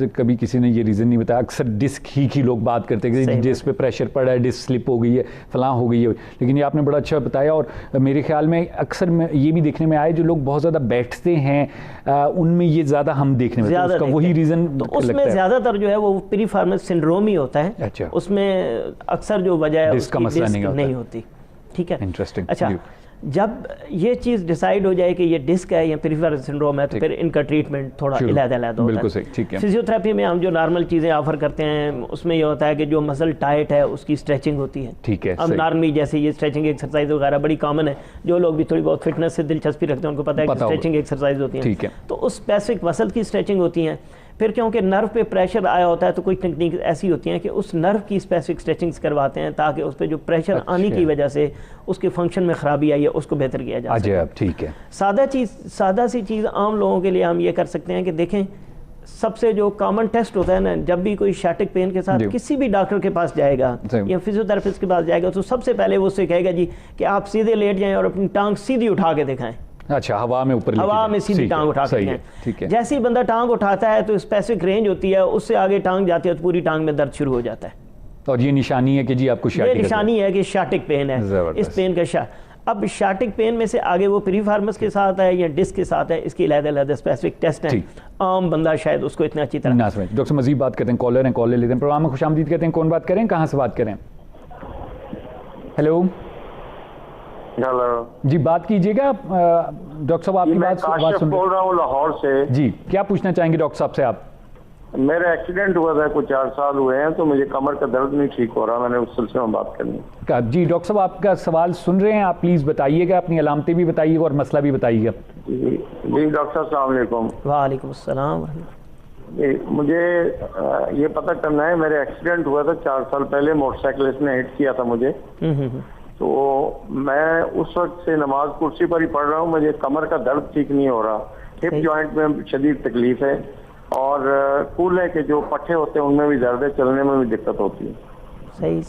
आज कभी किसी ने ये रीज़न नहीं बताया। अक्सर डिस्क ही की लोग बात करते हैं कि डिस्क पे प्रेशर पड़ा है, डिस्क स्लिप हो गई है, फलां हो गई है, लेकिन ये आपने बड़ा अच्छा बताया। और मेरे ख्याल में अक्सर ये भी देखने में आया जो लोग बहुत ज़्यादा बैठते हैं उनमें ये ज़्यादा हम देखने में उसका वही रीज़न तो उसमें ज़्यादातर जो है वो पेरिफेरमल सिंड्रोम ही होता है। अच्छा, उसमें अक्सर जो वजह है डिस्क का मसला नहीं होती। ठीक है, इंटरेस्टिंग। अच्छा, जब ये चीज़ डिसाइड हो जाए कि ये डिस्क है या पेरिफेरल सिंड्रोम है, तो फिर इनका ट्रीटमेंट थोड़ा अलग-अलग होता है। बिल्कुल सही, ठीक है। फिजियोथेरेपी में हम जो नॉर्मल चीज़ें ऑफर करते हैं उसमें ये होता है कि जो मसल टाइट है उसकी स्ट्रेचिंग होती है। ठीक है, अब नॉर्मली जैसे ये स्ट्रेचिंग एक्सरसाइज वगैरह बड़ी कॉमन है, जो लोग भी थोड़ी बहुत फिटनेस से दिलचस्पी रखते हैं उनको पता है कि स्ट्रेचिंग एक्सरसाइज होती है। ठीक है, तो उस स्पेसिफिक मसल की स्ट्रेचिंग होती है। फिर क्योंकि नर्व पे प्रेशर आया होता है तो कोई टेक्निक ऐसी होती है कि उस नर्व की स्पेसिफिक स्ट्रेचिंग्स करवाते हैं ताकि उस पर जो प्रेशर आने की वजह से उसके फंक्शन में खराबी आई है उसको बेहतर किया जा सके। ठीक है, सादा सी चीज़ आम लोगों के लिए हम ये कर सकते हैं कि देखें, सबसे जो कॉमन टेस्ट होता है ना, जब भी कोई शैटिक पेन के साथ किसी भी डॉक्टर के पास जाएगा या फिजियोथेरेपिस्ट के पास जाएगा तो सबसे पहले वो उससे कहेगा जी कि आप सीधे लेट जाएं और अपनी टांग सीधी उठा के दिखाएं। अच्छा, हवा में ऊपर, हवा में सीधी टांग उठा के दिखाएं। ठीक है, जैसे ही बंदा टांग उठाता है तो स्पेसिफिक रेंज होती है, उससे आगे टांग जाती है तो पूरी टांग में दर्द शुरू हो जाता है। और ये निशानी है कि जी आपको ये निशानी है कि शैटिक पेन है। इस पेन का अब शैटिक पेन में से आगे वो पेरिफेरमस के साथ है या डिस्क के साथ है, इसकी अलग-अलग स्पेसिफिक टेस्ट है। आम बंदा शायद उसको इतना अच्छी तरह ना समझ। डॉक्टर मजीद बात करते हैं, कॉलर हैं, कॉल ले लेते हैं। प्रोग्राम में खुशामदीद कहते हैं। कौन बात करें, कहाँ से बात करें? हेलो जी, बात कीजिएगा। डॉक्टर साहब आपकी बात सुन बोल रहा हूँ लाहौर से। जी, क्या पूछना चाहेंगे डॉक्टर साहब से आप? मेरा एक्सीडेंट हुआ था, कुछ 4 साल हुए हैं, तो मुझे कमर का दर्द नहीं ठीक हो रहा, मैंने उस सिलसिले में बात करनी। जी डॉक्टर साहब, आपका सवाल सुन रहे हैं, आप प्लीज बताइएगा, अपनी अलामतें भी बताइएगा और मसला भी बताइएगा। जी डॉक्टर साहब, अस्सलाम वालेकुम। वालेकुम अस्सलाम। मुझे ये पता करना है, मेरे एक्सीडेंट हुआ था 4 साल पहले, मोटरसाइकिलिस्ट ने हिट किया था मुझे। तो मैं उस वक्त से नमाज कुर्सी पर ही पढ़ रहा हूँ, मुझे कमर का दर्द ठीक नहीं हो रहा, हिप जॉइंट में शदीद तकलीफ है और कूल्हे के जो पट्टे होते हैं उनमें भी दर्द है, चलने में भी दिक्कत होती है। सही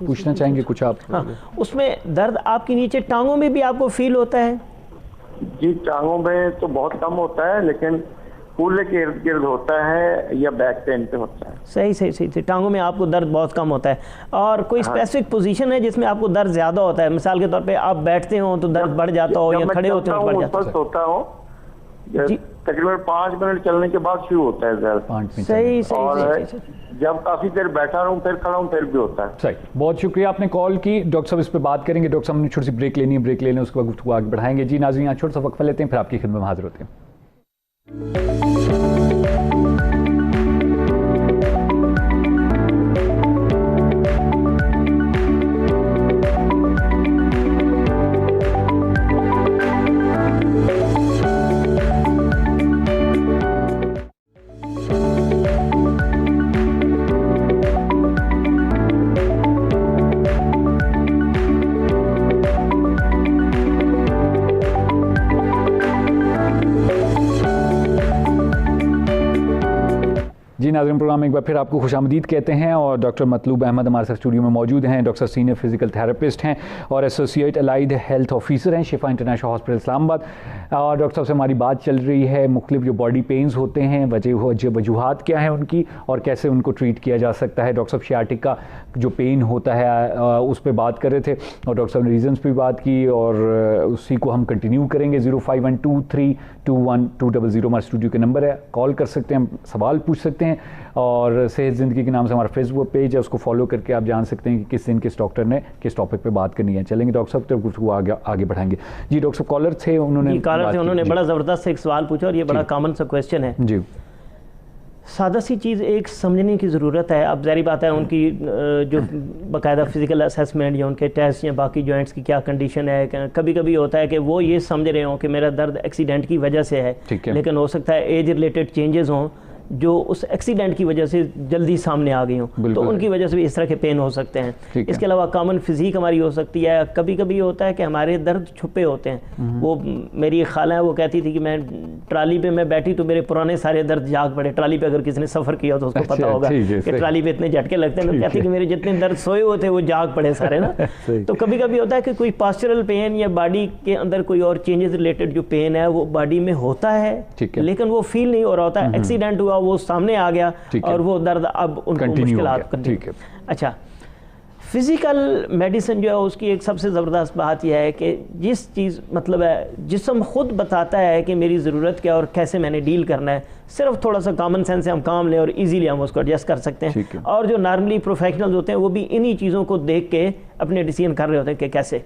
पूछना चाहेंगे कुछ आप? हाँ, उसमें दर्द आपकी नीचे टांगों में भी आपको फील होता है? जी, टांगों में तो बहुत कम होता है, लेकिन कूल्हे के इर्द गिर्द होता है या बैक पेन पे होता है। सही। टांगों में आपको दर्द बहुत कम होता है। और कोई स्पेसिफिक पोजीशन है जिसमें आपको दर्द ज्यादा होता है? मिसाल के तौर पे आप बैठते हो तो दर्द बढ़ जाता हो या खड़े होते हो बढ़ जाता हो? तकरीबन 5 मिनट चलने के बाद शुरू होता है दर्द। सही। जब काफी देर बैठा रहूं फिर खड़ा हूं फिर भी होता है। सही, बहुत शुक्रिया आपने कॉल की। डॉक्टर साहब इस पे बात करेंगे। डॉक्टर साहब ने छोटी सी ब्रेक लेनी है, ब्रेक लेने उसके बाद गुफ्तगू आगे बढ़ाएंगे। जी नाज़रीन, यहाँ छोटा सा वक्फा लेते हैं, फिर आपकी खिदमत में हाजिर होते हैं। जी नाज़रीन, प्रोग्राम में एक बार फिर आपको खुशामदीद कहते हैं और डॉक्टर मतलूब अहमद हमारे साथ स्टूडियो में मौजूद हैं। डॉक्टर सीनियर फिजिकल थेरेपिस्ट हैं और एसोसिएट अलाइड हेल्थ ऑफिसर हैं शिफा इंटरनेशनल हॉस्पिटल इस्लामाबाद। और डॉक्टर साहब से हमारी बात चल रही है मुख्तलिफ जो बॉडी पेन्स होते हैं, वजूहात क्या हैं उनकी और कैसे उनको ट्रीट किया जा सकता है। डॉक्टर साहब सियाटिक का जो पेन होता है उस पर बात कर रहे थे और डॉक्टर साहब ने रीजंस पे बात की और उसी को हम कंटिन्यू करेंगे। 0512321200 हमारे स्टूडियो के नंबर है, कॉल कर सकते हैं, सवाल पूछ सकते हैं और सेहत ज़िंदगी के नाम से हमारा फेसबुक पेज है, उसको फॉलो करके आप जान सकते हैं कि किस दिन किस डॉक्टर ने किस टॉपिक पे बात करनी है। चलेंगे डॉक्टर साहब, तो वो आगे बढ़ाएंगे। जी डॉक्टर साहब, कॉलर थे, उन्होंने बड़ा ज़बरदस्त एक सवाल पूछा और ये बड़ा कॉमन सा क्वेश्चन है। जी, सादा सी चीज़ एक समझने की ज़रूरत है। अब ज़ाहिर बात है उनकी जो बाकायदा फिज़िकल असेसमेंट या उनके टेस्ट या बाकी जॉइंट्स की क्या कंडीशन है, कभी कभी होता है कि वो ये समझ रहे हों कि मेरा दर्द एक्सीडेंट की वजह से है, लेकिन हो सकता है एज रिलेटेड चेंजेस हों जो उस एक्सीडेंट की वजह से जल्दी सामने आ गई हों, तो उनकी वजह से भी इस तरह के पेन हो सकते हैं। इसके अलावा कॉमन फिजिक हमारी हो सकती है। कभी कभी होता है कि हमारे दर्द छुपे होते हैं। वो मेरी खाला है, वो कहती थी कि मैं ट्राली पे मैं बैठी तो मेरे पुराने सारे दर्द जाग पड़े। ट्राली पे अगर किसी ने सफ़र किया तो उसको पता होगा कि ट्राली पे इतने झटके लगते हैं। कहती कि मेरे जितने दर्द सोए हुए थे वो जाग पड़े सारे ना। तो कभी कभी होता है कि कोई पास्चरल पेन या बॉडी के अंदर कोई और चेंजेस रिलेटेड जो पेन है वो बॉडी में होता है, लेकिन वो फील नहीं हो रहा होता। एक्सीडेंट हुआ वो सामने आ गया ठीक है। और वो दर्द अब उनको Continue हो मुश्किलात गया, ठीक है। अच्छा, फिज़िकल मेडिसिन जो है उसकी एक सबसे ज़बरदस्त बात यह है कि जिस चीज़ मतलब है जिस्म खुद बताता है कि मेरी ज़रूरत क्या और कैसे मैंने डील करना है, सिर्फ थोड़ा सा कॉमन सेंस से हम काम लें और इजीली हम उसको एडजस्ट कर सकते हैं। ठीक है। और जो नॉर्मली प्रोफेशनल्स होते हैं वो भी इन्हीं चीज़ों को देख के अपने डिसीजन कर रहे होते हैं कि कैसे।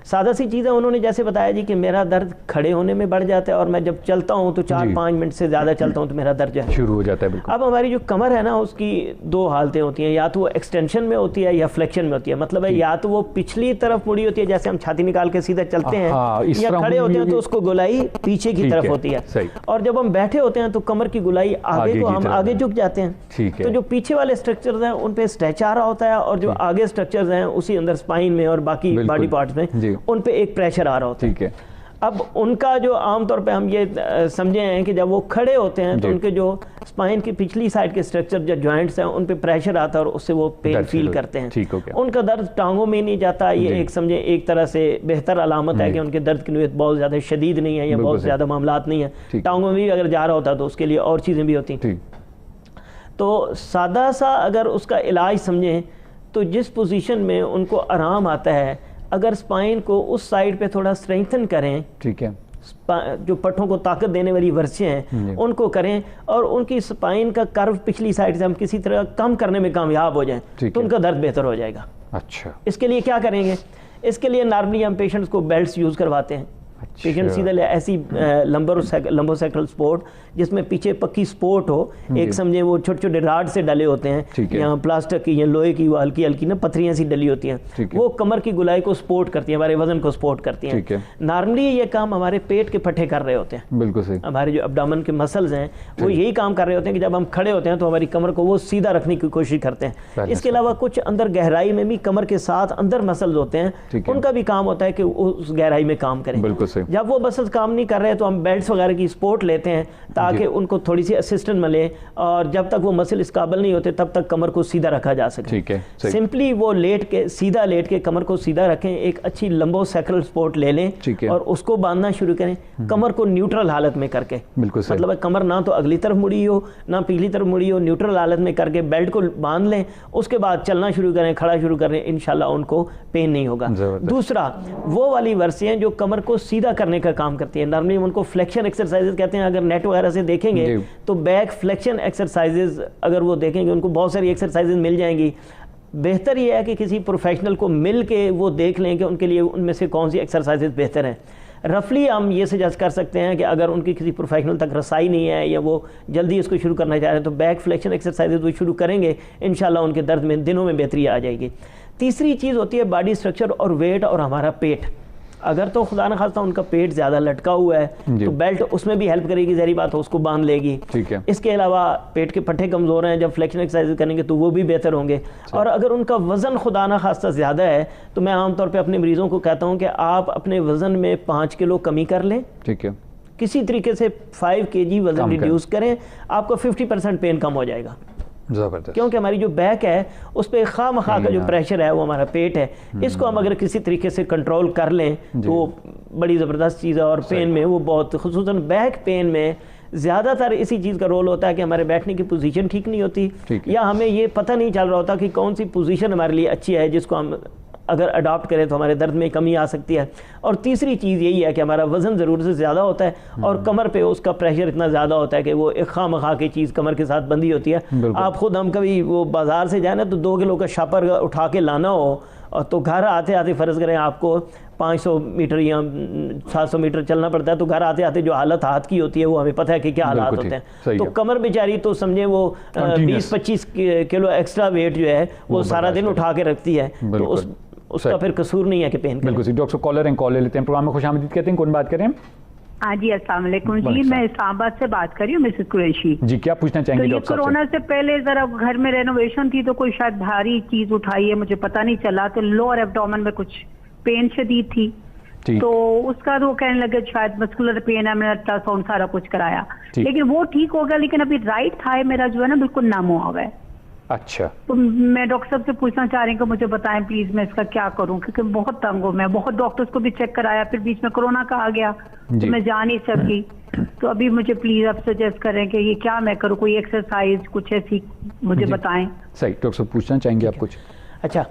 सादा सी चीज़ है, उन्होंने जैसे बताया जी कि मेरा दर्द खड़े होने में बढ़ जाता है और मैं जब चलता हूँ तो 4-5 मिनट से ज़्यादा चलता हूँ तो मेरा दर्द जो है शुरू हो जाता है। बिल्कुल। अब हमारी जो कमर है ना उसकी दो हालतें होती हैं, या तो वो एक्सटेंशन में होती है या फ्लेक्शन में होती है। मतलब है या तो वो पिछली तरफ मुड़ी होती है जैसे हम छाती निकाल के सीधा चलते हैं, इस या तरह खड़े होते हैं तो उसको गोलाई पीछे की तरफ होती है। सही। और जब हम बैठे होते हैं तो कमर की गोलाई आगे को हम आगे झुक जाते हैं। ठीक है। तो जो पीछे वाले स्ट्रक्चर्स हैं उन पे स्ट्रेच आ रहा होता है और जो आगे स्ट्रक्चर्स हैं उसी अंदर स्पाइन में और बाकी बॉडी पार्ट्स में उन पे एक प्रेशर आ रहा होता है। ठीक है। अब उनका जो आमतौर पे हम ये समझे हैं कि जब वो खड़े होते हैं तो उनके जो स्पाइन की पिछली साइड के स्ट्रक्चर जो जॉइंट्स हैं उन पे प्रेशर आता है और उससे वो पेन फील करते हैं। ठीक हो गया। उनका दर्द टांगों में नहीं जाता, ये एक समझे एक तरह से बेहतर अलामत है कि उनके दर्द की नौयत बहुत ज़्यादा शदीद नहीं है या बहुत ज़्यादा मामलात नहीं है। टांगों में भी अगर जा रहा होता तो उसके लिए और चीज़ें भी होती। तो सादा सा अगर उसका इलाज समझें तो जिस पोजीशन में उनको आराम आता है, अगर स्पाइन को उस साइड पे थोड़ा स्ट्रेंथन करें, ठीक है, जो पट्टों को ताकत देने वाली वर्जिशें हैं उनको करें और उनकी स्पाइन का कर्व पिछली साइड से हम किसी तरह कम करने में कामयाब हो जाएं तो उनका दर्द बेहतर हो जाएगा। अच्छा, इसके लिए क्या करेंगे? इसके लिए नॉर्मली हम पेशेंट्स को बेल्ट्स यूज़ करवाते हैं। पेशेंट सीधा ऐसी लंबोसेक्रल सपोर्ट जिसमें पीछे पक्की सपोर्ट हो, एक समझे वो छोटे छोटे राड से डले होते हैं, यहाँ प्लास्टिक की या लोहे की वो हल्की हल्की ना पत्थरियां सी डली होती हैं, वो कमर की गुलाई को सपोर्ट करती है, हमारे वजन को सपोर्ट करती हैं। नॉर्मली ये काम हमारे पेट के पट्टे कर रहे होते हैं। बिल्कुल सही। हमारे जो अब्डामन के मसल्स हैं वो यही काम कर रहे होते हैं कि जब हम खड़े होते हैं तो हमारी कमर को वो सीधा रखने की कोशिश करते हैं। इसके अलावा कुछ अंदर गहराई में भी कमर के साथ अंदर मसल्स होते हैं, उनका भी काम होता है कि उस गहराई में काम करें। बिल्कुल सही। जब वो मसल्स काम नहीं कर रहे तो हम बेल्ट्स वगैरह की सपोर्ट लेते हैं ताकि उनको थोड़ी सी असिस्टेंट मिले और जब तक वो मसल इस काबिल नहीं होते तब तक कमर को सीधा रखा जा सके। ठीक है। सिंपली वो लेट के सीधा लेट के कमर को सीधा रखें, एक अच्छी लंबोसेक्रल सपोर्ट ले लें और उसको बांधना शुरू करें, कमर को न्यूट्रल हालत में करके। बिल्कुल सही। मतलब कमर ना तो अगली तरफ मुड़ी हो ना पिछली तरफ मुड़ी हो, न्यूट्रल हालत में करके बेल्ट को बांध लें, उसके बाद चलना शुरू करें, खड़ा शुरू करें, इंशाल्लाह उनको पेन नहीं होगा। दूसरा, वो वाली वर्जिशें जो कमर को सीधा करने का काम करती है, नॉर्मली उनको फ्लेक्शन एक्सरसाइजेज कहते हैं। अगर नेट वगैरह से देखेंगे तो बैक फ्लेक्शन एक्सरसाइजेज अगर वो देखेंगे उनको बहुत सारी एक्सरसाइजेज मिल जाएंगी। बेहतर ये है कि किसी प्रोफेशनल को मिल के वो देख लें कि उनके लिए उनमें से कौन सी एक्सरसाइजेज बेहतर हैं। रफली हम ये सजेस्ट कर सकते हैं कि अगर उनकी किसी प्रोफेशनल तक रसाई नहीं है या वो जल्दी इसको शुरू करना चाह रहे हैं तो बैक फ्लेक्शन एक्सरसाइजेज वो शुरू करेंगे, इंशाल्लाह उनके दर्द में दिनों में बेहतरी आ जाएगी। तीसरी चीज़ होती है बॉडी स्ट्रक्चर और वेट और हमारा पेट। अगर तो खुदा न खास्ता उनका पेट ज़्यादा लटका हुआ है तो बेल्ट उसमें भी हेल्प करेगी, ज़हरी बात है, उसको बांध लेगी। ठीक है। इसके अलावा पेट के पट्टे कमज़ोर हैं, जब फ्लेक्शन एक्सरसाइज करेंगे तो वो भी बेहतर होंगे। और अगर उनका वज़न खुदा न खास्ता ज़्यादा है तो मैं आमतौर पर अपने मरीज़ों को कहता हूँ कि आप अपने वज़न में 5 किलो कमी कर लें। ठीक है। किसी तरीके से 5 kg वज़न रिड्यूस करें, आपका 50% पेन कम हो जाएगा। जबरदस्त। क्योंकि हमारी जो बैक है उस पर खामखा का जो प्रेशर है वो हमारा पेट है, इसको हम अगर किसी तरीके से कंट्रोल कर लें तो बड़ी ज़बरदस्त चीज़ है। और पेन में वो बहुत, खुसूसन बैक पेन में ज़्यादातर इसी चीज़ का रोल होता है कि हमारे बैठने की पोजीशन ठीक नहीं होती या हमें ये पता नहीं चल रहा होता कि कौन सी पोजीशन हमारे लिए अच्छी है जिसको हम अगर अडॉप्ट करें तो हमारे दर्द में कमी आ सकती है। और तीसरी चीज़ यही है कि हमारा वज़न ज़रूर से ज़्यादा होता है और कमर पे उसका प्रेशर इतना ज़्यादा होता है कि वो एक खामखा की चीज़ कमर के साथ बंधी होती है। आप खुद हम कभी वो बाज़ार से जाए ना तो 2 किलो का शापर उठा के लाना हो और तो घर आते आते फ़र्ज़ करें आपको 500 मीटर या 700 मीटर चलना पड़ता है तो घर आते आते जो हालत हाथ की होती है वो हमें पता है कि क्या हालात होते हैं। तो कमर बेचारी तो समझे वो 20-25 किलो एक्स्ट्रा वेट जो है वो सारा दिन उठा के रखती है, तो उसका फिर कसूर नहीं है कि पेन। बिल्कुल। डॉक्टर कॉलर एंड कॉल ले लेते हैं, प्रोग्राम में खुशामदीद कहते हैं। कौन बात करें? हाँ जी, अस्सलाम वालेकुम जी, मैं इस्लामाबाद से बात कर रही हूँ, मिसेस कुरैशी जी। क्या पूछना चाहेंगे डॉक्टर साहब? कोरोना से पहले जरा घर में रेनोवेशन थी तो कोई शायद भारी चीज उठाई है, मुझे पता नहीं चला, तो लोअर एब्डोमेन में कुछ पेन शदीद थी तो उसका तो कहने लगे शायद मस्कुलर पेन है, मैंने अल्ट्रासाउंड सारा कुछ कराया लेकिन वो ठीक हो गया, लेकिन अभी राइट थाई मेरा जो है ना बिल्कुल नम हुआ है। अच्छा। तो मैं डॉक्टर साहब से पूछना चाह रही हूँ कि मुझे बताएं प्लीज मैं इसका क्या करूं, क्योंकि बहुत तंग हूं मैं, बहुत डॉक्टर्स को भी चेक कराया, फिर बीच में कोरोना का आ गया तो मैं जा नहीं सकी। तो अभी मुझे प्लीज आप सजेस्ट करें कि ये क्या मैं करूँ, कोई एक्सरसाइज कुछ ऐसी मुझे बताएं। सही, डॉक्टर साहब पूछना चाहेंगे आप कुछ? अच्छा,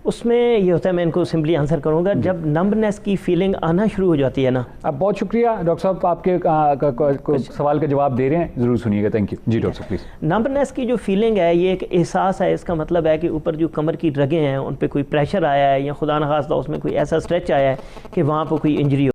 उसमें ये होता है, मैं इनको सिंपली आंसर करूंगा, जब नंबनेस की फीलिंग आना शुरू हो जाती है ना। अब बहुत शुक्रिया डॉक्टर साहब, आपके सवाल का जवाब दे रहे हैं, ज़रूर सुनिएगा। थैंक यू जी डॉक्टर साहब प्लीज़। नंबनेस की जो फीलिंग है ये एक एहसास है, इसका मतलब है कि ऊपर जो कमर की रगें हैं उन पे कोई प्रेशर आया है या खुदा न खास्ता उसमें कोई ऐसा स्ट्रेच आया है कि वहाँ पर कोई इंजरी